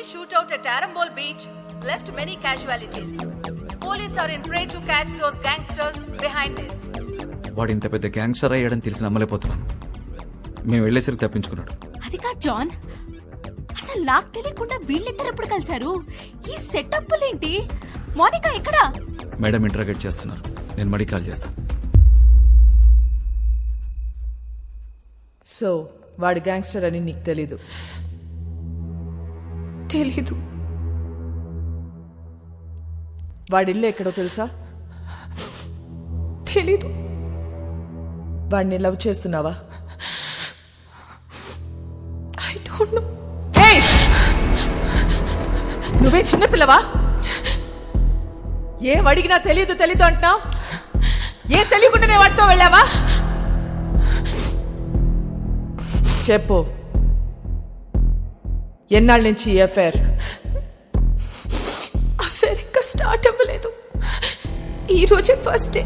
shootout at Arambol Beach left many casualties. Police are in prey to catch those gangsters behind this. వాడు ఇంత పెద్ద gangster అయ్యాడని తెలిసి నమ్మలేకపోతున్నాను. మేము వెళ్లేసరికి తప్పించుకున్నాడు. అది కాదు జాన్, అసలు నాకు తెలియకుండా వీళ్ళిద్దరు ఎప్పుడు కలిశారు? ఈ సెటప్లేంటి? మోనికా ఎక్కడా? మేడం ఇంటరాగేట్ చేస్తున్నారు. నేను మడి కాల్ చేస్తాను. సో వాడు గ్యాంగ్స్టర్ అని నీకు తెలీదు? తెలీదు. వాడి ఇల్లు ఎక్కడో తెలుసా? తెలీదు. వాడిని లవ్ చేస్తున్నావా? I don't know. నువ్వే చిన్నపిల్లవా? ఏం అడిగినా తెలీదు అంటున్నావు. ఏం తెలియకుండానే వాడితో వెళ్ళావా? చెప్పు, ఎన్నాళ్ళ నుంచి ఈ అఫైర్ ఇంకా స్టార్ట్ అవ్వలేదు. ఈ రోజే ఫస్ట్ డే.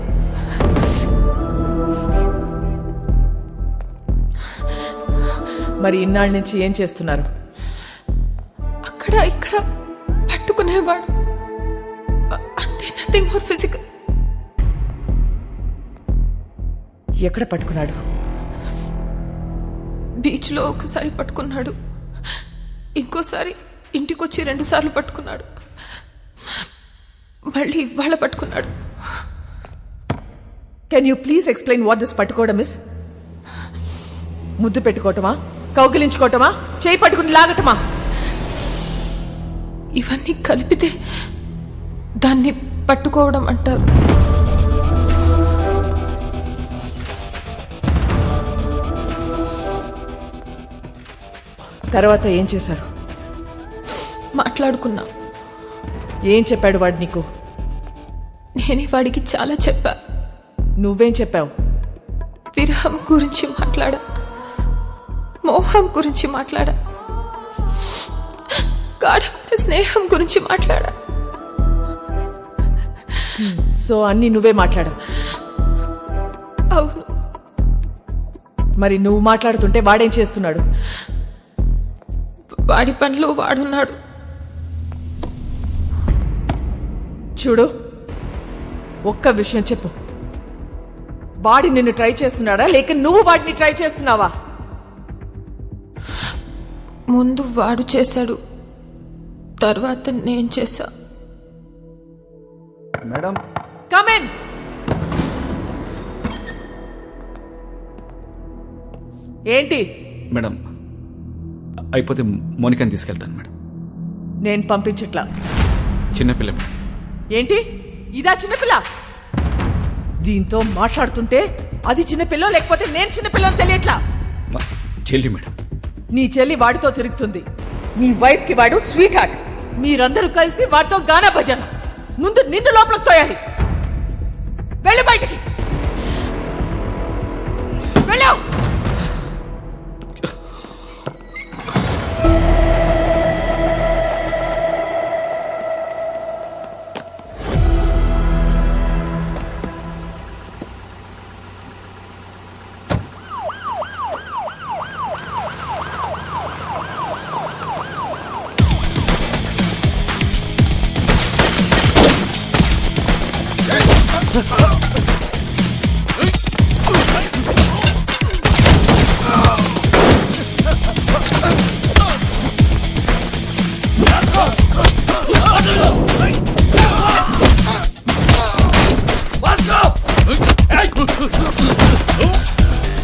మరి ఇన్నాళ్ళ నుంచి ఏం చేస్తున్నారు? అక్కడ ఇక్కడ పట్టుకునేవాడు అంతే, నథింగ్ మోర్ ఫిజికల్. ఎక్కడ పట్టుకున్నాడు? బీచ్ లో ఒకసారి పట్టుకున్నాడు, ఇంకోసారి ఇంటికొచ్చి 2 సార్లు పట్టుకున్నాడు, మళ్ళీ ఇవాళ పట్టుకున్నాడు. Can you please explain what this పట్టుకోవడం ఇస్? ముద్దు పెట్టుకోవటమా, కౌగిలించుకోవటమా, చేయి పట్టుకుని లాగటమా? ఇవన్నీ కలిపితే దాన్ని పట్టుకోవడం అంటారు. తర్వాత ఏం చేశారు? మాట్లాడుకున్నా. ఏం చెప్పాడు వాడు నీకు? నేనే వాడికి చాలా చెప్పా. నువ్వేం చెప్పావు? విరహం గురించి మాట్లాడా, మోహం గురించి మాట్లాడా, గాఢమైన స్నేహం గురించి మాట్లాడా. సో అన్ని నువ్వే మాట్లాడా? అవును. మరి నువ్వు మాట్లాడుతుంటే వాడేం చేస్తున్నాడు? వాడి పనిలో వాడున్నాడు. చూడు, ఒక్క విషయం చెప్పు, వాడి నిన్ను ట్రై చేస్తున్నాడా లేక నువ్వు వాడిని ట్రై చేస్తున్నావా? ముందు వాడు చేశాడు, తర్వాత నేను చేశా. Madam, come in. ఏంటి? మేడం అయిపోతే మోనికాని తీసుకెళ్తాను మేడం. నేను పంపించట్లా. చిన్నపిల్ల మేడం. ఏంటి ఇదా చిన్నపిల్ల? దీంతో మాట్లాడుతుంటే అది చిన్నపిల్ల లేకపోతే నేను చిన్నపిల్లని తెలియట్లా. చెల్లి మేడం. నీ చెల్లి వాడితో తిరుగుతుంది, నీ వైఫ్ కి వాడు స్వీట్ హార్ట్. మీరందరూ కలిసి వాడితో గానా భజన. ముందు నిన్ను లోపలికి తోయాలి. వెళ్ళి బయటికి వెళ్ళావు.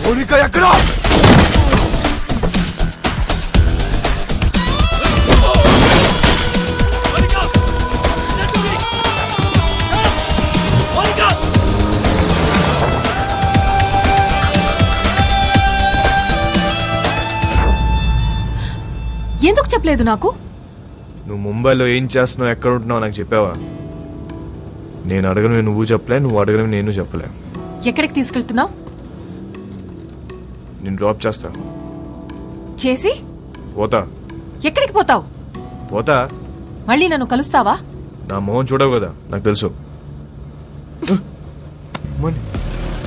మోనికా ఎక్కడా? ఎందుకు చెప్పలేదు నాకు? నువ్వు ముంబైలో ఏం చేస్తున్నావు, ఎక్కడ ఉంటున్నావు నాకు చెప్పావా? నేను అడగను నువ్వు చెప్పలే, నువ్వు అడగను నేను చెప్పలే. ఎక్కడికి తీసుకెళ్తున్నావు? నేను డ్రాప్ చేస్తా. చేసి పోతా. ఎక్కడికి పోతావు? పోతా. మళ్ళీ నన్ను కలుస్తావా? నా మొహం చూడవు కదా, నాకు తెలుసు.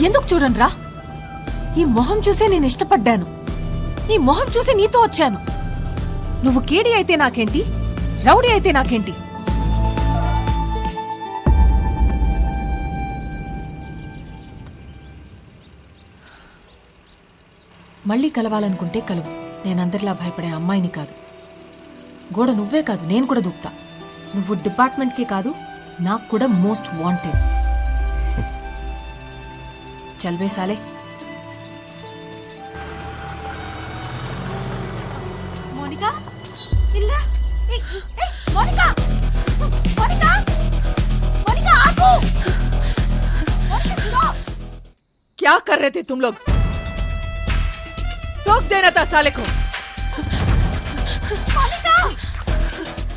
ఎందుకు చూడండిరా, ఈ మొహం చూసే నేను ఇష్టపడ్డాను, ఈ మొహం చూసి నీతో వచ్చాను. నువ్వు కేడి అయితే నాకేంటి, రౌడీ అయితే నాకేంటి? మళ్ళీ కలవాలనుకుంటే కలువు. నేనందరిలా భయపడే అమ్మాయిని కాదు. గోడ నువ్వే కాదు, నేను కూడా దూకుతా. నువ్వు డిపార్ట్మెంట్కే కాదు, నాకు కూడా మోస్ట్ వాంటెడ్. చల్వే సాలే. మోనికా ఇల్లా. మోనికా మోనికా మోనికా ఆగు. क्या कर रहे थे तुम लोग? टोक देना था साले को.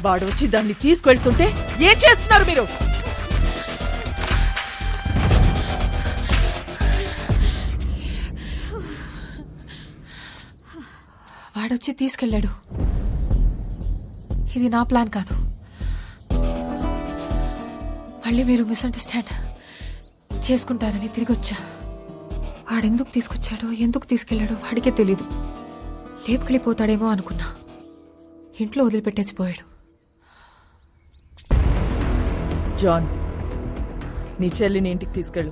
వాడు వచ్చి దాన్ని తీసుకెళ్తుంటే ఏం చేస్తున్నారు మీరు? వాడొచ్చి తీసుకెళ్ళాడు. ఇది నా ప్లాన్ కాదు. మళ్ళీ మీరు మిస్అండర్స్టాండ్ చేసుకుంటారని తిరిగి వచ్చా. వాడెందుకు తీసుకొచ్చాడో ఎందుకు తీసుకెళ్లాడో వాడికే తెలీదు. లేపుకెళ్ళిపోతాడేమో అనుకున్నా. ఇంట్లో వదిలిపెట్టేసి పోయాడు. జాన్, నీ చెల్లిని ఇంటికి తీసుకెళ్ళు.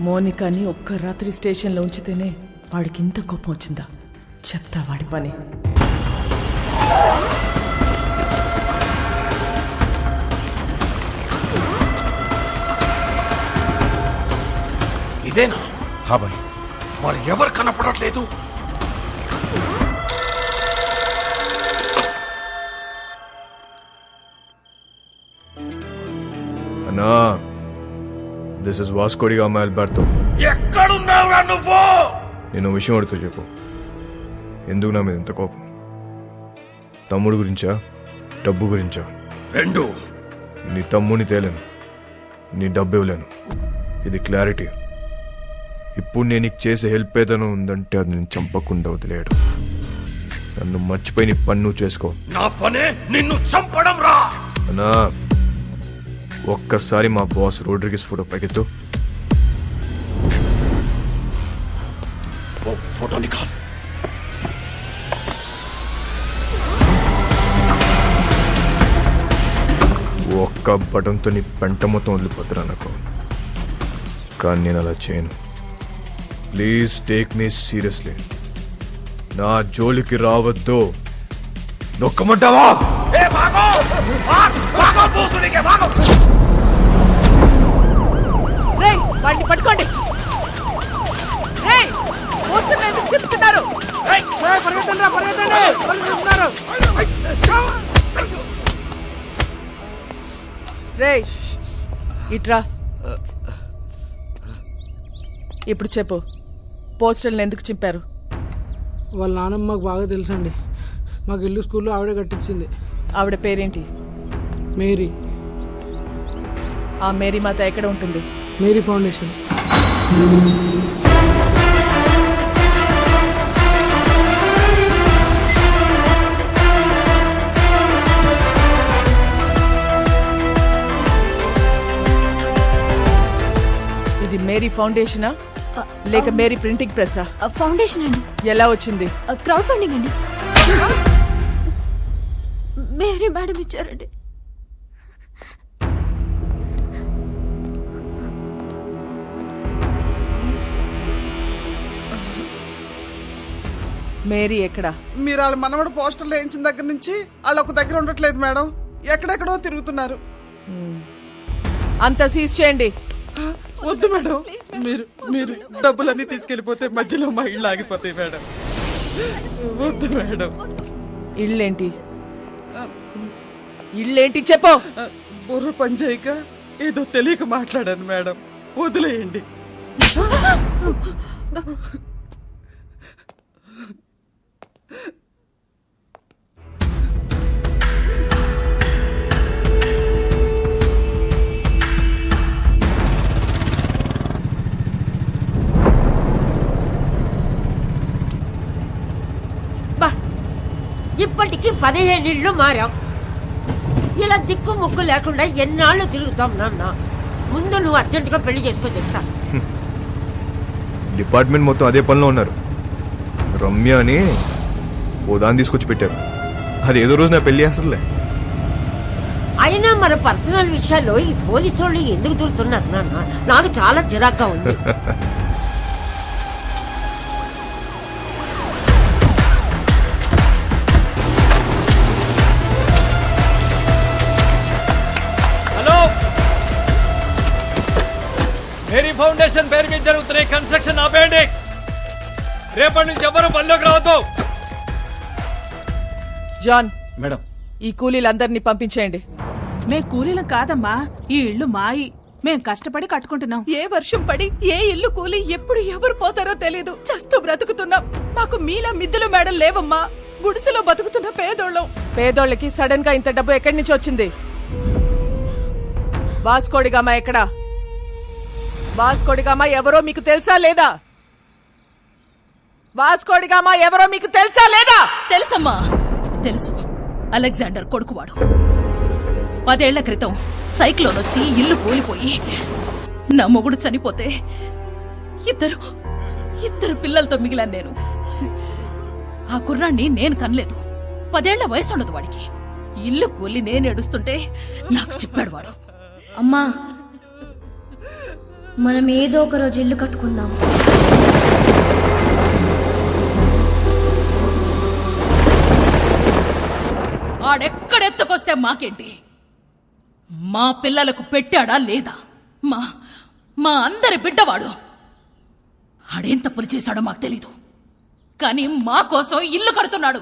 మోనికాని ఒక్క రాత్రి స్టేషన్లో ఉంచితేనే వాడికి ఇంత కోపం వచ్చిందా? చెప్తా వాడి పని. ఇదేనా? హా భాయ్. మరి ఎవరు కనపడట్లేదు? అన్నా, this is Vasco da Gama Alberto. ఎక్కడున్నావురా నువ్వు? నేను విషయం అడుగుతూ చెప్పు. ఎందుకు నా మీద ఇంత కోపం? తమ్ముడు గురించా, డబ్బు గురించా? రెండు. నీ తమ్ముని తేలేను, నీ డబ్బు ఇవ్వలేను. ఇది క్లారిటీ. ఇప్పుడు నేను నీకు చేసే హెల్ప్ ఏదైనా ఉందంటే అది నేను చంపకుండా వదిలేయడు. నన్ను మర్చిపోయి నీ పని నువ్వు చేసుకో. నా పనే నిన్ను చంపడం రా. అన్నా, ఒక్కసారి మా బాస్ రోడ్రిగిస్ ఫోటో పైకెత్తు. ఓ ఫోటో నికాల్. ఒక్క బటన్తో నీ పెంట మొత్తం వదిలిపోతురా నాకు. కానీ నేను అలా చేయను. Please take me seriously. నా జోలికి రావద్దు. నొక్కమంటావా? రేయ్, వాడిని పట్టుకోండి. రేయ్, మోసం ఎందుకు చెప్తున్నారు? రేయ్, ఇట్రా. ఇప్పుడు చెప్పు, పోస్టర్లను ఎందుకు చింపారు? వాళ్ళ నాన్నమ్మ మాకు బాగా తెలుసండి. మాకు ఇల్లు స్కూల్లో ఆవిడే కట్టించింది. ఆవిడ పేరేంటి? మేరీ. ఆ మేరీ మాత ఎక్కడ ఉంటుంది? Mary foundation. ఇది మేరీ ఫౌండేషనా లేక మేరీ ప్రింటింగ్ ప్రెస్సా? ఫౌండేషన్ అండి. ఎలా వచ్చింది? క్రౌడ్ ఫండింగ్ అండి. మేరీ మేడం ఇచ్చారండి. మేరీ ఎక్కడా? మీరు వాళ్ళ మనవడు పోస్టర్లు వేయించిన దగ్గర నుంచి వాళ్ళు ఒక దగ్గర ఉండట్లేదు మేడం. ఎక్కడెక్కడో తిరుగుతున్నారు. అంతా సీజ్ చేయండి. వద్దు మేడం, మీరు డబ్బులన్నీ తీసుకెళ్లిపోతే మధ్యలో మా ఇళ్ళు ఆగిపోతాయి మేడం. వద్దు మేడం. ఇళ్ళేంటి? ఇళ్ళేంటి చెప్పు. బుర్ర పని చేయక ఏదో తెలియక మాట్లాడాను మేడం. వదిలేయండి. ఇప్పటికి 15 ఇళ్ళు మారాం. ఇలా దిక్కు ముక్కు లేకుండా ఎన్నాళ్ళు తిరుగుతాం నాన్న. ముందు నువ్వు అర్జెంటుగా పెళ్లి చేసుకొని చెప్తా. డిపార్ట్మెంట్ మొత్తం అదే పనిలో ఉన్నారు. రమ్య అని ఓ దాన్ని తీసుకొచ్చి పెట్టారు. అది ఏదో రోజు నా పెళ్లి చేస్తుందిలే. అయినా మన పర్సనల్ విషయాల్లో ఈ పోలీసు వాళ్ళు ఎందుకు దూరుతున్నారు నాన్న? నాకు చాలా చిరాగ్గా ఉంది. హలో, మేరీ ఫౌండేషన్ పేరు మీద జరుగుతున్న కన్స్ట్రక్షన్ ఆపేయండి. రేపటి నుంచి ఎవరు పనిలోకి రావద్దు. జాన్, మేడం, ఈ కూలీలందరినీ పంపించేయండి. మే కూలీలం కాదమ్మా, ఈ ఇల్లు మాయి. మేం కష్టపడి కట్టుకుంటున్నాం. ఏ వర్షం పడి ఏ ఇల్లు కూలి ఎప్పుడు ఎవరు పోతారో తెలీదు. చస్తూ బ్రతుకుతున్నాం. మాకు మీలా మిద్దులు మేడలు లేవమ్మా. గుడిసెలో బతుకుతున్న పేదోళ్ళం. పేదోళ్ళకి సడన్ గా ఇంత డబ్బు ఎక్కడి నుంచి వచ్చింది? వాస్కోడిగామా ఎక్కడా? వాస్కోడిగామా ఎవరో మీకు తెలుసా లేదా? వాస్కోడిగామా ఎవరో మీకు తెలుసా లేదా? తెలుసమ్మా, తెలుసు. అలెగ్జాండర్ కొడుకువాడు. 10 ఏళ్ల క్రితం సైక్లోన్ వచ్చి ఇల్లు కూలిపోయి నా మొగుడు చనిపోతే ఇద్దరు పిల్లలతో మిగిలాను నేను. ఆ కుర్రాన్ని నేను కనలేదు. 10 ఏళ్ల వయసు ఉండదు వాడికి. ఇల్లు కూలి నేను ఏడుస్తుంటే నాకు చెప్పాడు వాడు. అమ్మా, మనం ఏదో ఒక రోజు ఇల్లు కట్టుకుందాం. ఆడెక్కడెత్తుకొస్తే మాకేంటి? మా పిల్లలకు పెట్టాడా లేదా? మా అందరి బిడ్డవాడు. ఆడేం తప్పులు చేశాడో మాకు తెలీదు, కానీ మా కోసం ఇల్లు కడుతున్నాడు.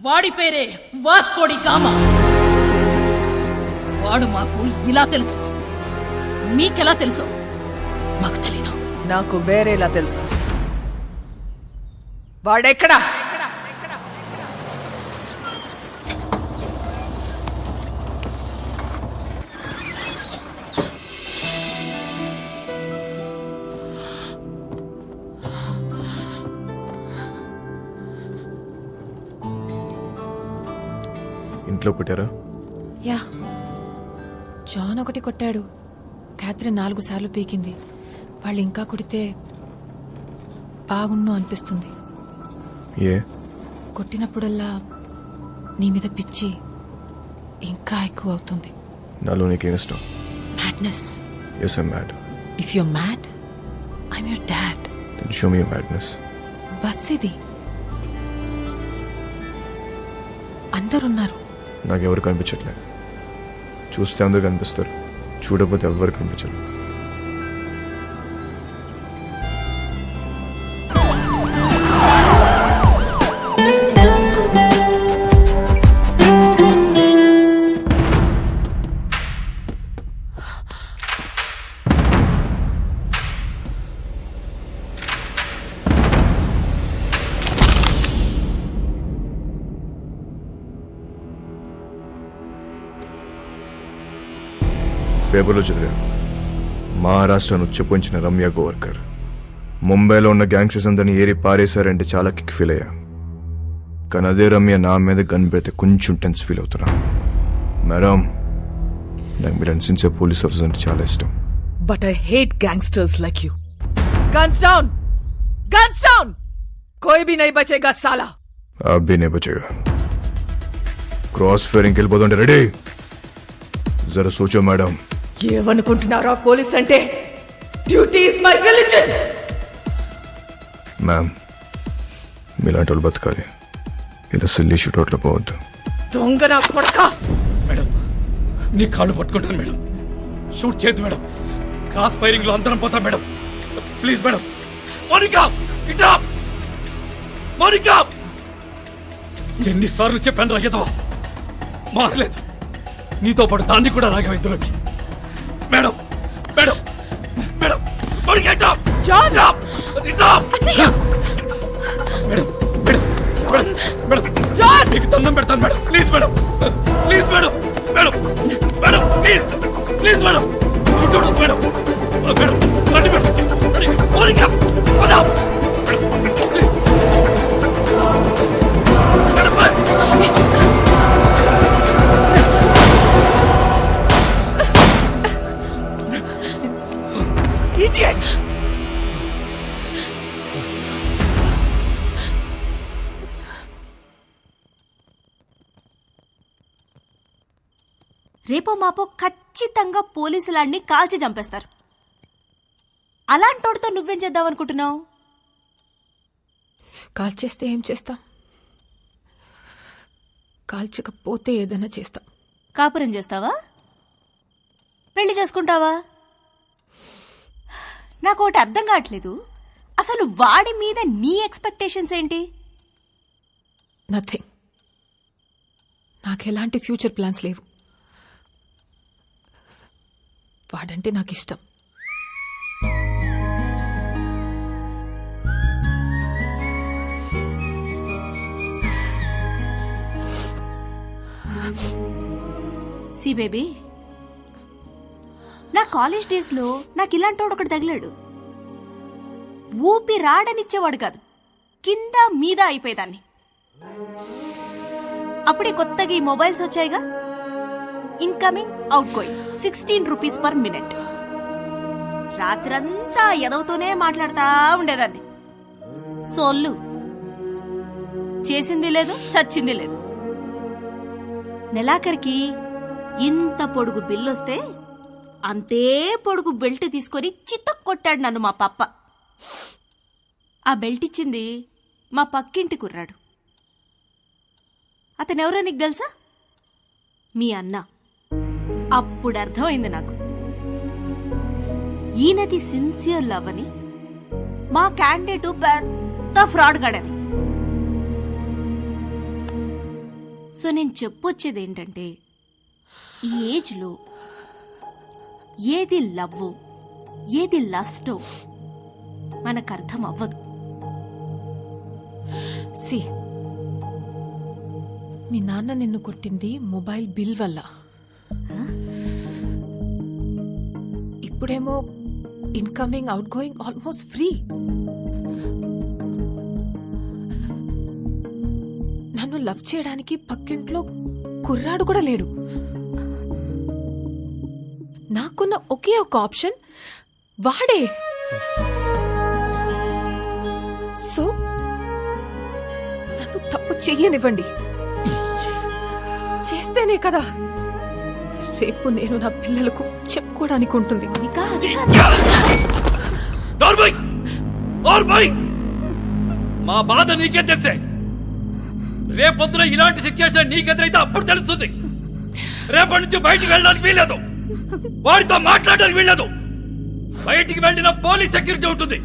వాడి పేరే వాస్కోడి గామా. వాడు మాకు ఇలా తెలుసు. మీకెలా తెలుసు మాకు తెలీదు. నాకు వేరేలా తెలుసు. వాడెక్కడా? ఇంట్లో కొట్టారా? యా, జాన్ ఒకటి కొట్టాడు. క్యాథరిన్ 4 సార్లు పీకింది. వాళ్ళు ఇంకా కొడితే బాగున్ను అనిపిస్తుంది. ఏ? కొట్టినప్పుడల్లా నీ మీద పిచ్చి ఇంకా ఎక్కువ అవుతుంది. నాలో నీకేం ఇష్టం? Madness. Yes, I'm mad. If you're mad, I'm your dad. Then show me your madness. Bus ఇది. అందరున్నారు. నాకెవరు కనిపించట్లేదు. చూస్తే అందరు కనిపిస్తారు, చూడకపోతే ఎవరు కనిపించరు. పేపర్లో చదివా, మహారాష్ట్రను ఉచ్చపోంచిన రమ్య గోవర్కర్ ముంబైలో ఉన్న గ్యాంగ్స్టర్స్ అందరినీ ఏరి పారేశారంటే చాలా కిక్ ఫీల్ అయ్యా. కానీ అదే రమ్య నా మీద గన్ పెడితే కొంచెం టెన్స్ ఫీల్ అవుతున్నా. మేడం, నాకు మీరు సిన్సియర్ పోలీస్ ఆఫీసర్ అంటే చాలా ఇష్టం. But I hate gangsters like you. Guns down! Guns down! कोई भी नहीं बचेगा साला. आप भी नहीं बचेगा. क्रॉस ఫైరింగ్ వెళ్ళిపోతుంటే రెడీ. జరా సోచో మేడం. ఏమనుకుంటున్నారా పోలీస్ అంటే? Duty is my religion. Ma'am, మీలాంటి వాళ్ళు బతకాలి, ఇలా సిల్లీ షూట్అవుట్లో పోవద్దు. దొంగ నా కొడక. మేడం, నీ కాళ్ళు పట్టుకుంటాను మేడం. షూట్ చేయద్దు మేడం. క్రాస్ ఫైరింగ్ లో అందరం పోతాం మేడం. Please madam. మోనికా, ఇటా! మోనికా! ఎన్నిసార్లు చెప్పాను రాగేదో మారలేదు. నీతో పాటు దాన్ని కూడా రాగా ఇందులోకి. మేడం, మేడం, మేడం, మోనికా ఇటా! జాన్! ఇటా! Madam, madam, madam, madam, John! మీకు దండం పెడతాను madam. Please madam, please madam, madam, madam, please, please madam. చూడదు మేడం, మేడం, రండి మేడం. మోనికా, పద. Madam, please. Madam, bye. Idiot! రేపో మాపో ఖచ్చితంగా పోలీసులాడిని కాల్చి చంపేస్తారు. అలాంటోడితో నువ్వేం చేద్దామనుకుంటున్నావు? కాల్చేస్తే ఏం చేస్తాం? కాల్చకపోతే ఏదైనా చేస్తాం. కాపురం చేస్తావా? పెళ్లి చేసుకుంటావా? నాకు ఒకటి అర్థం కావట్లేదు. అసలు వాడి మీద నీ ఎక్స్పెక్టేషన్స్ ఏంటి? నథింగ్. నాకెలాంటి ఫ్యూచర్ ప్లాన్స్ లేవు. వాడంటే నాకు ఇష్టం. సి బేబీ, నా కాలేజ్ డేస్ లో నాకు ఇలాంటోడు ఒకటి తగిలాడు. ఊపి రాడనిచ్చేవాడు కాదు, కింద మీద అయిపోయేదాన్ని. అప్పుడే కొత్తగా ఈ మొబైల్స్ వచ్చాయిగా, incoming outgoing 16 rupees per minute. రాత్రంతా ఎదవుతూనే మాట్లాడుతా ఉండేదాన్ని. సోళ్ళు చేసింది లేదు, చచ్చింది లేదు. నెలాఖరికి ఇంత పొడుగు బిల్లొస్తే అంతే పొడుగు బెల్ట్ తీసుకొని చితక్ కొట్టాడు నన్ను మా పప్ప. ఆ బెల్ట్ ఇచ్చింది మా పక్కింటి కుర్రాడు. అతనెవరో నీకు తెలుసా? మీ అన్న. అప్పుడు అర్థమైంది నాకు, ఈయనది సిన్సియర్ లవ్ అని, మా క్యాండిడేట్ పెద్ద ఫ్రాడ్ గాడని. సో నేను చెప్పొచ్చేది ఏంటంటే, ఈ ఏజ్లో ఏది లవ్వో ఏది లస్టో మనకు అర్థం అవ్వదు. సి, మీ నాన్న నిన్ను కొట్టింది మొబైల్ బిల్ వల్ల. ఇప్పుడేమో incoming out going almost free. నన్ను లవ్ చేయడానికి పక్కింట్లో కుర్రాడు కూడా లేడు. నాకున్న ఒకే ఒక ఆప్షన్ వాడే. సో నన్ను తప్పు చెయ్యనివ్వండి. చేస్తేనే కదా రేపు నేను నా పిల్లలకు చెప్పుకోవడానికి ఉంటుంది. మా బాధ నీకే తెలిసే. రేపొద్దున ఇలాంటి సిచ్యువేషన్ నీకెదురైతే అప్పుడు తెలుస్తుంది. రేపటి నుంచి బయటికి వెళ్ళడానికి వీల్లేదు, వాడితో మాట్లాడడానికి వీల్లేదు. బయటికి వెళ్ళిన పోలీస్ సెక్యూరిటీ ఉంటుంది.